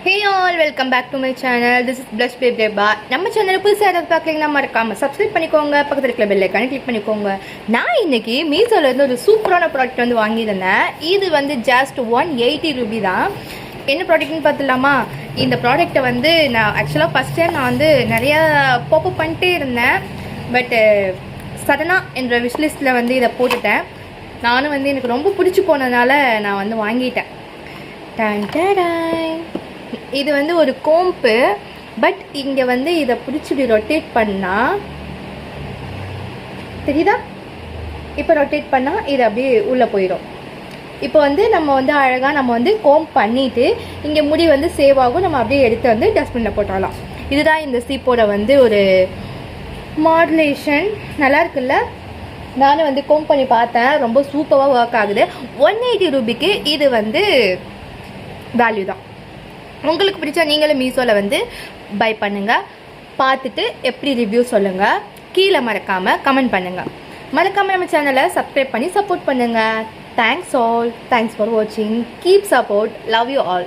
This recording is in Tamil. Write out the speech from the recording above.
Hey all, welcome back to my channel. This is Blush Babe Deba. நம்ம சேனலை புதுசாக யாராவது பார்க்கலீங்கன்னா மறக்காம சப்ஸ்கிரைப் பண்ணிக்கோங்க, பக்கத்தில் இருக்கிற பெல் ஐக்கானை கிளிக் பண்ணிக்கோங்க. நான் இன்னைக்கு மீஷோல இருந்து ஒரு சூப்பரான ப்ராடக்ட் வந்து வாங்கியிருந்தேன். இது வந்து ஜஸ்ட் 180 ரூபி தான். என்ன ப்ராடக்ட்னு பார்த்துலாமா? இந்த ப்ராடக்ட்டை வந்து நான் ஆக்சுவலாக ஃபஸ்ட் டைம் நான் வந்து நிறையா பாப்பப் பண்ணிட்டே இருந்தேன். பட் சடனாக என்னோட விஷ்லிஸ்ட்டில் வந்து இதை போட்டுட்டேன். நானும் வந்து எனக்கு ரொம்ப பிடிச்சி போனதுனால நான் வந்து வாங்கிட்டேன். இது வந்து ஒரு கோம்பு. பட் இங்கே வந்து இதை பிடிச்சி ரொட்டேட் பண்ணால் தெரியுதா? இப்போ ரொட்டேட் பண்ணால் இது அப்படியே உள்ளே போயிடும். இப்போ வந்து நம்ம வந்து அழகாக நம்ம வந்து கோம் பண்ணிவிட்டு இங்கே முடி வந்து சேவ் ஆகும். நம்ம அப்படியே எடுத்து வந்து டஸ்ட்பினில் போட்டாலாம். இதுதான் இந்த சீப்போட வந்து ஒரு மாடுலேஷன். நல்லா இருக்குல்ல? நானும் வந்து கோம் பண்ணி பார்த்தேன், ரொம்ப சூப்பராக ஒர்க் ஆகுது. 180 ரூபிக்கு இது வந்து வேல்யூ தான். உங்களுக்கு பிடிச்சா நீங்களும் மீஷோவில் வந்து பை பண்ணுங்கள். பார்த்துட்டு எப்படி ரிவ்யூ சொல்லுங்கள். கீழே மறக்காமல் கமெண்ட் பண்ணுங்கள். மறக்காமல் நம்ம சேனலை சப்ஸ்கிரைப் பண்ணி சப்போர்ட் பண்ணுங்கள். Thanks all. தேங்க்ஸ் ஃபார் வாட்சிங். Keep support. Love you all.